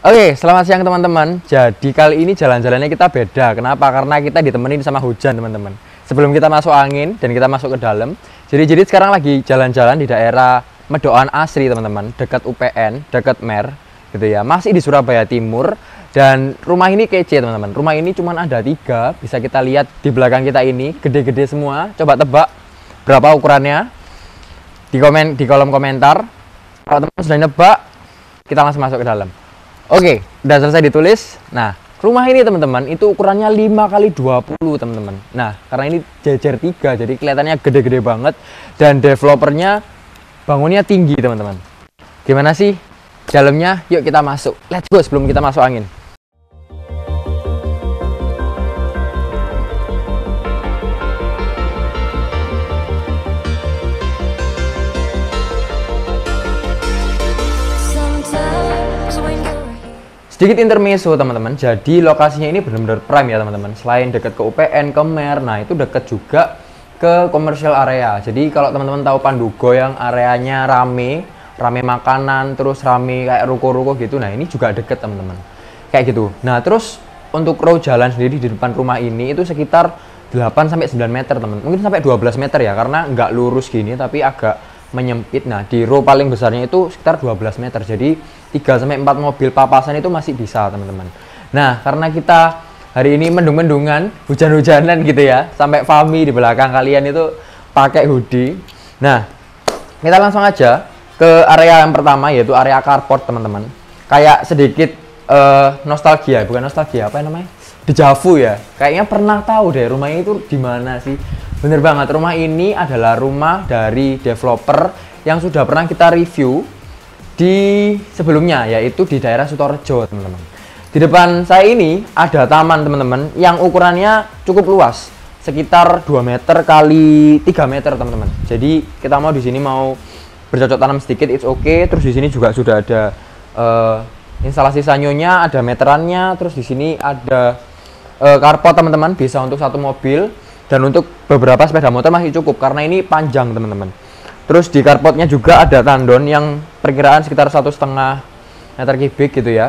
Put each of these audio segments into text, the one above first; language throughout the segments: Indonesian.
Oke, selamat siang teman-teman. Jadi kali ini jalan-jalannya kita beda. Kenapa? Karena kita ditemenin sama hujan teman-teman. Sebelum kita masuk angin dan kita masuk ke dalam. Jadi sekarang lagi jalan-jalan di daerah Medokan Asri teman-teman, dekat UPN, dekat Mer, gitu ya. Masih di Surabaya Timur. Dan rumah ini kece teman-teman. Rumah ini cuma ada 3. Bisa kita lihat di belakang kita ini, gede-gede semua. Coba tebak berapa ukurannya di kolom komentar. Kalau teman-teman sudah nebak, kita langsung masuk ke dalam. Oke, udah selesai ditulis. Nah, rumah ini teman-teman itu ukurannya 5x20 teman-teman. Nah, karena ini jejer 3 jadi kelihatannya gede-gede banget dan developernya bangunnya tinggi teman-teman. Gimana sih dalamnya? Yuk kita masuk. Let's go sebelum kita masuk angin. Sedikit intermezzo teman-teman, jadi lokasinya ini benar-benar prime ya teman-teman. Selain dekat ke UPN, ke Mer, nah itu dekat juga ke commercial area. Jadi kalau teman-teman tahu Pandugo yang areanya rame makanan, terus rame kayak ruko-ruko gitu, nah ini juga deket teman-teman. Kayak gitu. Nah terus untuk row jalan sendiri di depan rumah ini itu sekitar 8-9 meter teman. Mungkin sampai 12 meter ya, karena nggak lurus gini tapi agak menyempit. Nah di row paling besarnya itu sekitar 12 meter, jadi 3-4 mobil papasan itu masih bisa teman-teman. Nah karena kita hari ini mendung-mendungan, hujan-hujanan gitu ya, sampai Fami di belakang kalian itu pakai hoodie. Nah kita langsung aja ke area yang pertama, yaitu area carport teman-teman. Kayak sedikit nostalgia, bukan nostalgia, apa namanya, dejavu ya. Kayaknya pernah tahu deh rumah ini tuh di mana sih. Bener banget, rumah ini adalah rumah dari developer yang sudah pernah kita review di sebelumnya, yaitu di daerah Sutorejo teman-teman. Di depan saya ini ada taman teman-teman yang ukurannya cukup luas, sekitar 2 meter kali 3 meter teman-teman. Jadi kita mau di sini mau bercocok tanam sedikit, it's okay. Terus di sini juga sudah ada instalasi sanyonya, ada meterannya. Terus di sini ada carport teman-teman, bisa untuk 1 mobil. Dan untuk beberapa sepeda motor masih cukup karena ini panjang teman-teman. Terus di carportnya juga ada tandon yang perkiraan sekitar 1,5 meter kubik gitu ya.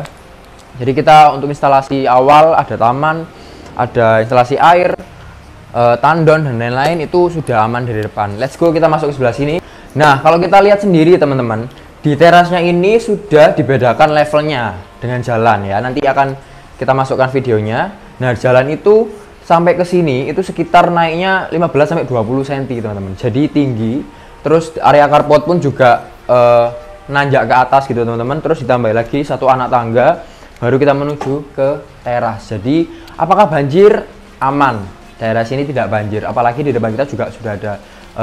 Jadi kita untuk instalasi awal ada taman, ada instalasi air, tandon dan lain-lain itu sudah aman dari depan. Let's go, kita masuk ke sebelah sini. Nah kalau kita lihat sendiri teman-teman, di terasnya ini sudah dibedakan levelnya dengan jalan ya. Nanti akan kita masukkan videonya. Nah jalan itu sampai ke sini itu sekitar naiknya 15-20 cm teman-teman. Jadi tinggi. Terus area carport pun juga nanjak ke atas gitu teman-teman. Terus ditambah lagi 1 anak tangga baru kita menuju ke teras. Jadi apakah banjir? Aman. Daerah sini tidak banjir. Apalagi di depan kita juga sudah ada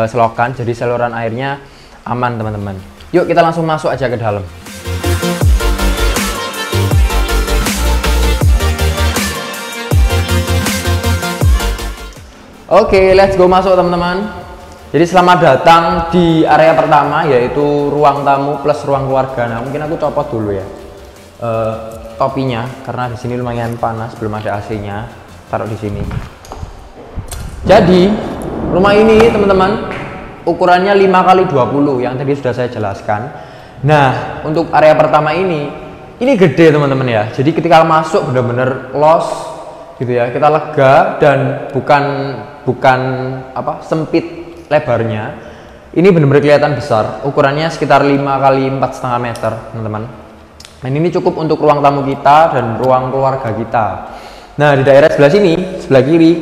selokan. Jadi saluran airnya aman teman-teman. Yuk kita langsung masuk aja ke dalam. Oke, let's go masuk teman-teman. Jadi selamat datang di area pertama, yaitu ruang tamu plus ruang keluarga. Nah mungkin aku copot dulu ya topinya karena di sini lumayan panas, belum ada AC-nya. Taruh di sini. Jadi rumah ini teman-teman ukurannya 5x20 yang tadi sudah saya jelaskan. Nah untuk area pertama ini gede teman-teman ya. Jadi ketika masuk benar-benar los gitu ya, kita lega dan bukan apa sempit lebarnya. Ini benar-benar kelihatan besar. Ukurannya sekitar 5x4,5 meter teman-teman. Dan ini cukup untuk ruang tamu kita dan ruang keluarga kita. Nah di daerah sebelah sini, sebelah kiri,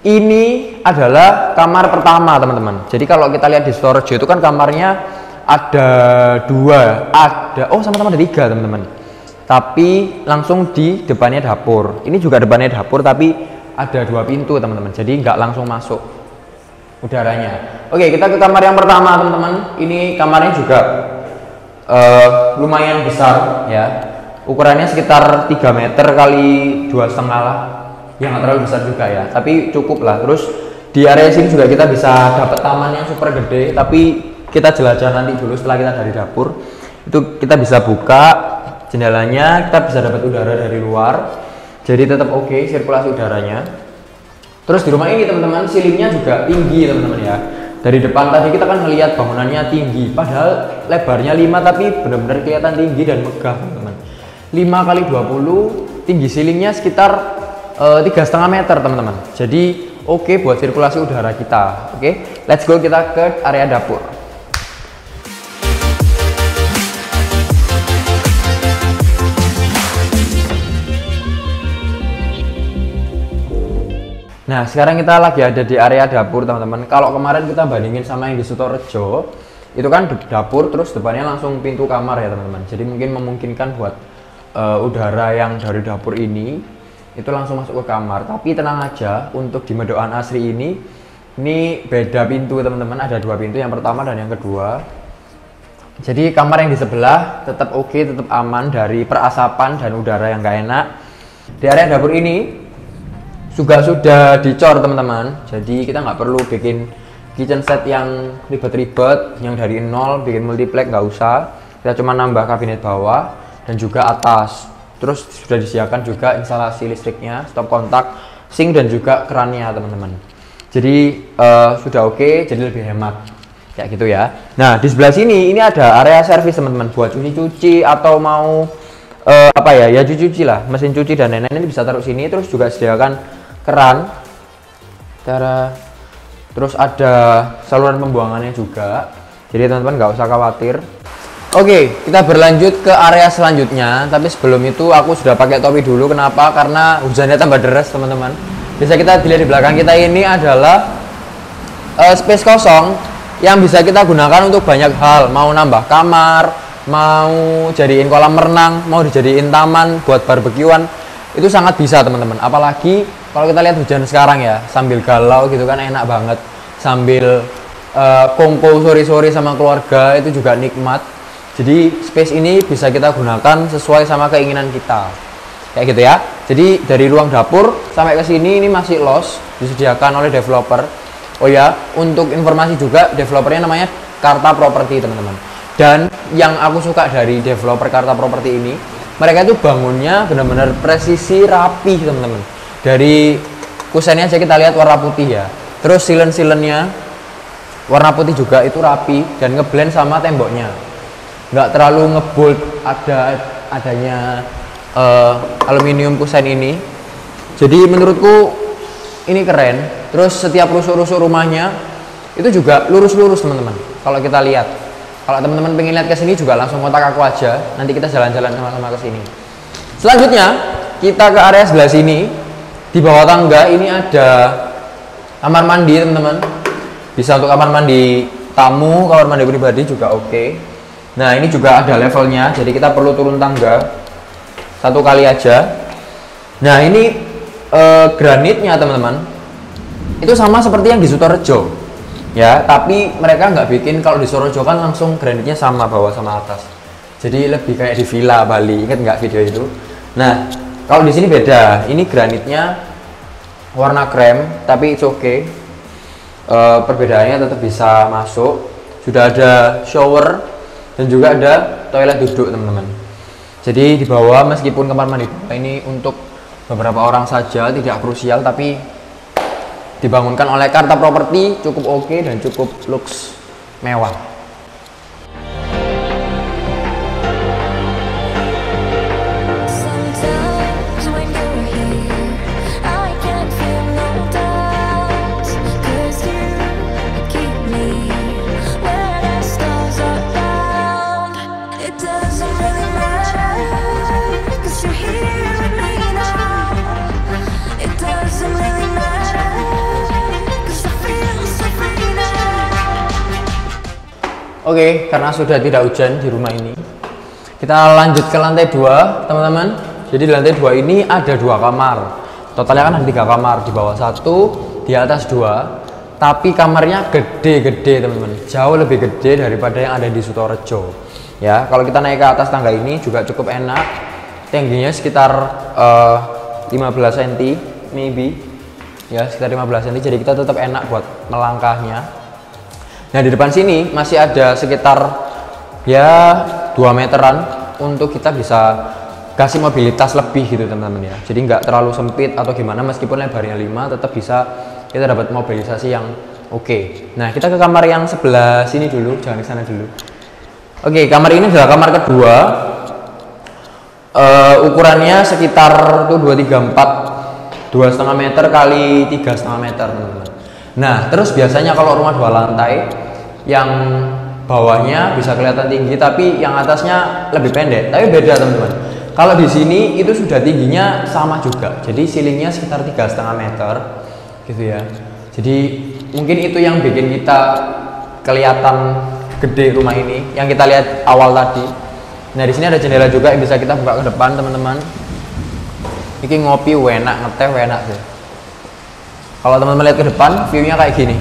ini adalah kamar pertama teman-teman. Jadi kalau kita lihat di storage itu kan kamarnya ada 2, sama-sama ada 3 teman-teman. Tapi langsung di depannya dapur. Ini juga depannya dapur tapi ada 2 pintu teman-teman. Jadi nggak langsung masuk udaranya. Oke, kita ke kamar yang pertama teman-teman. Ini kamarnya juga lumayan besar ya. Ukurannya sekitar 3 meter kali 2,5 lah. Yang nggak terlalu besar juga ya, tapi cukup lah. Terus di area sini juga kita bisa dapat taman yang super gede. Tapi kita jelajah nanti dulu setelah kita dari dapur. Itu kita bisa buka jendelanya, kita bisa dapat udara dari luar. Jadi tetap oke sirkulasi udaranya. Terus di rumah ini teman-teman ceilingnya juga tinggi teman-teman ya. Dari depan tadi kita kan melihat bangunannya tinggi, padahal lebarnya 5 tapi benar-benar kelihatan tinggi dan megah teman-teman. 5 kali 20, tinggi ceilingnya sekitar 3,5 meter teman-teman. Jadi oke buat sirkulasi udara kita. Oke, let's go kita ke area dapur. Nah, sekarang kita lagi ada di area dapur, teman-teman. Kalau kemarin kita bandingin sama yang di Sutorejo, itu kan dapur terus depannya langsung pintu kamar ya, teman-teman. Jadi mungkin memungkinkan buat udara yang dari dapur ini itu langsung masuk ke kamar. Tapi tenang aja, untuk di Medokan Asri ini beda pintu, teman-teman. Ada 2 pintu, yang pertama dan yang kedua. Jadi kamar yang di sebelah tetap oke, tetap aman dari perasapan dan udara yang gak enak. Di area dapur ini juga sudah dicor, teman-teman. Jadi kita nggak perlu bikin kitchen set yang ribet-ribet, yang dari nol bikin multiplex, nggak usah. Kita cuma nambah kabinet bawah dan juga atas. Terus sudah disediakan juga instalasi listriknya, stop kontak, sink dan juga kerannya, teman-teman. Jadi sudah oke, jadi lebih hemat kayak gitu ya. Nah, di sebelah sini ini ada area servis, teman-teman, buat cuci-cuci atau mau ya cuci lah, mesin cuci dan lain-lain ini bisa taruh sini. Terus juga sediakan keran, terus ada saluran pembuangannya juga. Jadi teman-teman nggak usah khawatir. Oke, kita berlanjut ke area selanjutnya. Tapi sebelum itu aku sudah pakai topi dulu. Kenapa? Karena hujannya tambah deras, teman-teman. Bisa kita dilihat di belakang kita ini adalah space kosong yang bisa kita gunakan untuk banyak hal. Mau nambah kamar, mau jadiin kolam renang, mau dijadiin taman buat barbekyuan, itu sangat bisa, teman-teman. Apalagi kalau kita lihat hujan sekarang ya, sambil galau gitu kan enak banget, sambil kongko sore-sore sama keluarga itu juga nikmat. Jadi space ini bisa kita gunakan sesuai sama keinginan kita, kayak gitu ya. Jadi dari ruang dapur sampai ke sini ini masih los, disediakan oleh developer. Oh ya, untuk informasi juga, developernya namanya Karta Property, teman-teman. Dan yang aku suka dari developer Karta Property ini, mereka itu bangunnya benar-benar presisi, rapi, teman-teman. Dari kusennya aja kita lihat warna putih ya. Terus silen-silennya warna putih juga, itu rapi dan ngeblend sama temboknya. Nggak terlalu ngebold adanya aluminium kusen ini. Jadi menurutku ini keren. Terus setiap rusuk-rusuk rumahnya itu juga lurus-lurus, teman-teman. Kalau kita lihat, kalau teman-teman pengen lihat ke sini juga langsung kontak aku aja. Nanti kita jalan-jalan sama-sama ke sini. Selanjutnya kita ke area sebelah sini. Di bawah tangga ini ada kamar mandi, teman-teman. Bisa untuk kamar mandi tamu, kamar mandi pribadi juga oke. Nah, ini juga ada levelnya, jadi kita perlu turun tangga 1 kali aja. Nah, ini granitnya, teman-teman, itu sama seperti yang di Sutorejo ya, tapi mereka nggak bikin. Kalau di Sutorejo kan langsung granitnya sama bawah sama atas, jadi lebih kayak di villa Bali. Ingat nggak video itu? Nah, kalau di sini beda. Ini granitnya warna krem, tapi it's okay. Perbedaannya tetap bisa masuk. Sudah ada shower dan juga ada toilet duduk, teman-teman. Jadi di bawah, meskipun kamar mandi ini untuk beberapa orang saja, tidak krusial, tapi dibangunkan oleh Karta Property, cukup oke dan cukup lux, mewah. Oke, karena sudah tidak hujan di rumah ini, kita lanjut ke lantai 2, teman-teman. Jadi di lantai 2 ini ada 2 kamar. Totalnya kan ada 3 kamar, di bawah 1, di atas 2. Tapi kamarnya gede-gede, teman-teman. Jauh lebih gede daripada yang ada di Sutorejo. Ya, kalau kita naik ke atas tangga ini juga cukup enak. Tingginya sekitar 15 cm, maybe. Ya, sekitar 15 cm. Jadi kita tetap enak buat melangkahnya. Nah, di depan sini masih ada sekitar ya 2 meteran untuk kita bisa kasih mobilitas lebih gitu, teman-teman ya. Jadi nggak terlalu sempit atau gimana, meskipun lebarnya 5 tetap bisa kita dapat mobilisasi yang oke. Nah, kita ke kamar yang sebelah sini dulu, jangan ke sana dulu. Oke, kamar ini adalah kamar kedua. Ukurannya sekitar tuh 2,34, 2,5 meter kali 3,5 meter teman-teman. Nah terus biasanya kalau rumah 2 lantai yang bawahnya bisa kelihatan tinggi tapi yang atasnya lebih pendek, tapi beda teman-teman. Kalau di sini itu sudah tingginya sama juga, jadi ceilingnya sekitar 3,5 meter gitu ya. Jadi mungkin itu yang bikin kita kelihatan gede rumah ini yang kita lihat awal tadi. Nah di sini ada jendela juga yang bisa kita buka ke depan teman-teman. Ini ngopi enak, ngeteh enak sih. Kalau teman-teman lihat ke depan, view-nya kayak gini.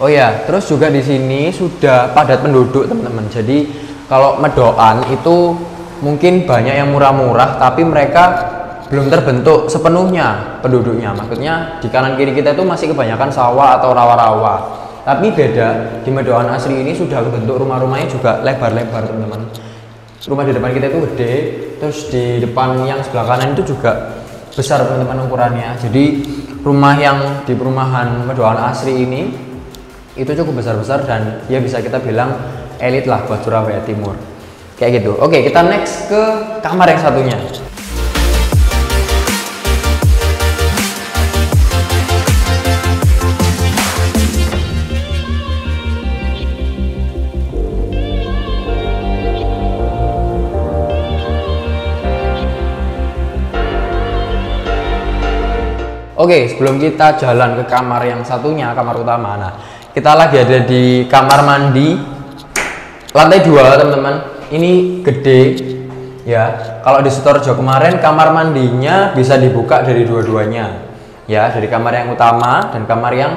Oh ya, terus juga di sini sudah padat penduduk teman-teman. Jadi kalau Medokan itu mungkin banyak yang murah-murah, tapi mereka belum terbentuk sepenuhnya penduduknya. Maksudnya di kanan kiri kita itu masih kebanyakan sawah atau rawa-rawa. Tapi beda, di Medokan asli ini sudah kebentuk rumah-rumahnya juga lebar-lebar teman-teman. Rumah di depan kita itu gede, terus di depan yang sebelah kanan itu juga besar teman-teman ukurannya. Jadi rumah yang di perumahan Medokan asli ini itu cukup besar-besar dan ya bisa kita bilang elit lah buat Surabaya Timur. Kayak gitu. Oke, kita next ke kamar yang satunya. Oke, sebelum kita jalan ke kamar yang satunya, kamar utama. Nah, kita lagi ada di kamar mandi lantai 2, teman-teman. Ini gede ya. Kalau di Sutorjo kemarin kamar mandinya bisa dibuka dari dua-duanya. Ya, dari kamar yang utama dan kamar yang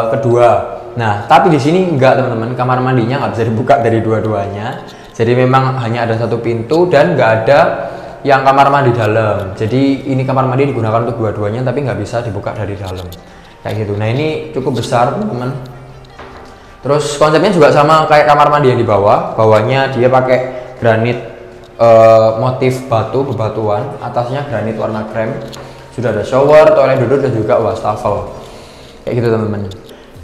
kedua. Nah, tapi di sini enggak, teman-teman. Kamar mandinya nggak bisa dibuka dari dua-duanya. Jadi memang hanya ada satu pintu dan nggak ada yang kamar mandi dalam. Jadi ini kamar mandi digunakan untuk dua-duanya tapi nggak bisa dibuka dari dalam kayak gitu. Nah ini cukup besar teman-teman. Terus konsepnya juga sama kayak kamar mandi yang di bawah. Bawahnya dia pakai granit motif batu, bebatuan. Atasnya granit warna krem. Sudah ada shower, toilet duduk dan juga wastafel kayak gitu teman-teman.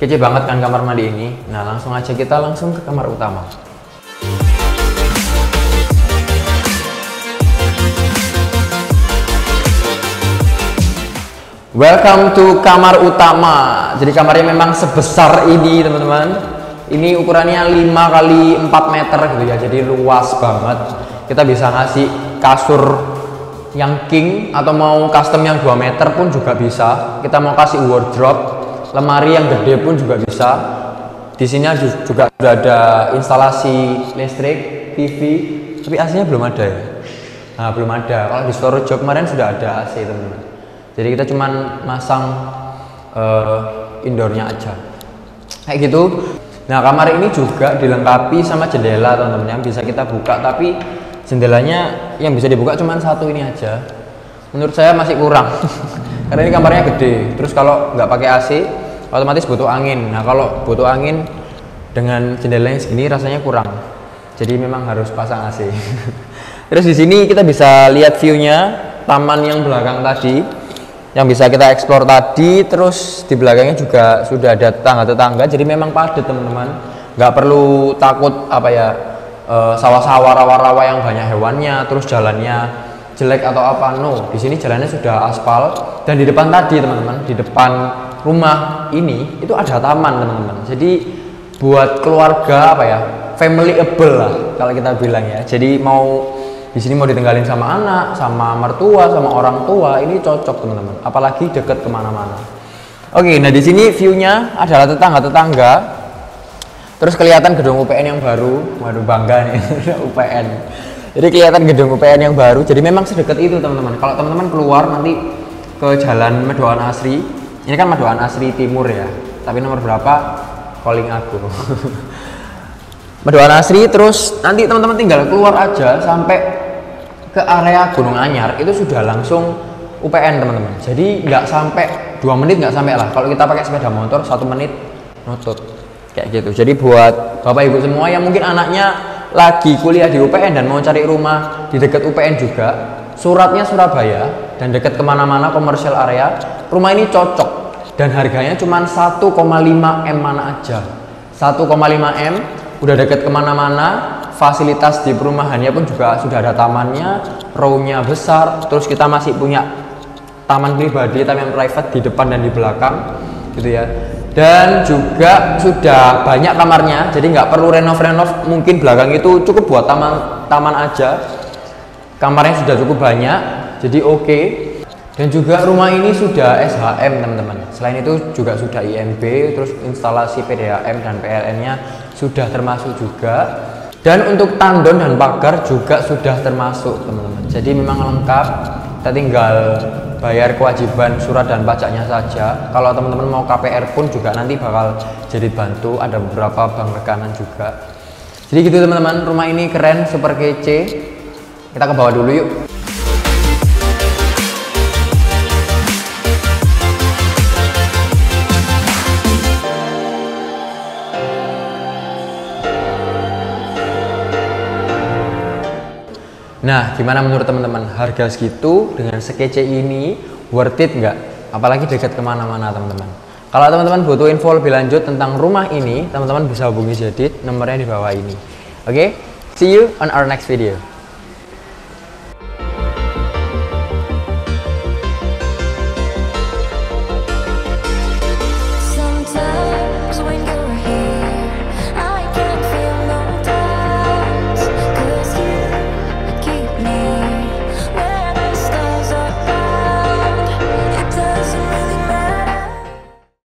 Kece banget kan kamar mandi ini. Nah langsung aja kita langsung ke kamar utama. Welcome to kamar utama. Jadi kamarnya memang sebesar ini teman-teman. Ini ukurannya 5 kali 4 meter gitu ya. Jadi luas banget. Kita bisa ngasih kasur yang king atau mau custom yang 2 meter pun juga bisa. Kita mau kasih wardrobe, lemari yang gede pun juga bisa. Di sini juga sudah ada instalasi listrik, TV, tapi AC-nya belum ada ya. Nah, belum ada. Kalau di Sutorjo kemarin sudah ada AC teman-teman. Jadi kita cuman masang indoornya aja kayak gitu. Nah kamar ini juga dilengkapi sama jendela teman-teman yang bisa kita buka, tapi jendelanya yang bisa dibuka cuman satu ini aja. Menurut saya masih kurang karena ini kamarnya gede. Terus kalau nggak pakai AC otomatis butuh angin. Nah kalau butuh angin dengan jendelanya segini rasanya kurang. Jadi memang harus pasang AC. Terus di sini kita bisa lihat view-nya taman yang belakang tadi yang bisa kita eksplor tadi. Terus di belakangnya juga sudah ada tetangga-tetangga, jadi memang padat teman-teman. Nggak perlu takut apa ya sawah-sawah, rawa-rawa yang banyak hewannya, terus jalannya jelek atau apa. No, di sini jalannya sudah aspal. Dan di depan tadi teman-teman, di depan rumah ini itu ada taman teman-teman. Jadi buat keluarga apa ya, familyable lah kalau kita bilang ya. Jadi mau di sini mau ditinggalin sama anak, sama mertua, sama orang tua, ini cocok teman-teman. Apalagi deket kemana-mana. Oke, nah di sini view-nya adalah tetangga-tetangga. Terus kelihatan gedung UPN yang baru. Waduh bangga nih UPN. Jadi kelihatan gedung UPN yang baru. Jadi memang sedekat itu teman-teman. Kalau teman-teman keluar nanti ke Jalan Medokan Asri. Ini kan Medokan Asri Timur ya. Tapi nomor berapa? Calling aku. Medokan Asri. Terus nanti teman-teman tinggal keluar aja sampai ke area Gunung Anyar, itu sudah langsung UPN teman-teman. Jadi nggak sampai 2 menit, nggak sampai lah. Kalau kita pakai sepeda motor 1 menit nutut kayak gitu. Jadi buat bapak ibu semua yang mungkin anaknya lagi kuliah di UPN dan mau cari rumah di dekat UPN juga, suratnya Surabaya dan dekat kemana-mana komersial area, rumah ini cocok dan harganya cuma 1,5 M mana aja. 1,5 M, udah deket kemana-mana. Fasilitas di perumahannya pun juga sudah ada tamannya, row-nya besar, terus kita masih punya taman pribadi, taman private di depan dan di belakang gitu ya. Dan juga sudah banyak kamarnya, jadi nggak perlu renov-renov, mungkin belakang itu cukup buat taman aja. Kamarnya sudah cukup banyak, jadi oke. Dan juga rumah ini sudah SHM teman-teman. Selain itu juga sudah IMB, terus instalasi PDAM dan PLN-nya sudah termasuk juga. Dan untuk tandon dan pagar juga sudah termasuk teman-teman. Jadi memang lengkap. Kita tinggal bayar kewajiban surat dan pajaknya saja. Kalau teman-teman mau KPR pun juga nanti bakal jadi bantu. Ada beberapa bank rekanan juga. Jadi gitu teman-teman. Rumah ini keren, super kece. Kita ke bawah dulu yuk. Nah, gimana menurut teman-teman? Harga segitu dengan sekece ini worth it nggak? Apalagi dekat kemana-mana teman-teman. Kalau teman-teman butuh info lebih lanjut tentang rumah ini, teman-teman bisa hubungi Jadid, nomornya di bawah ini. Oke, see you on our next video.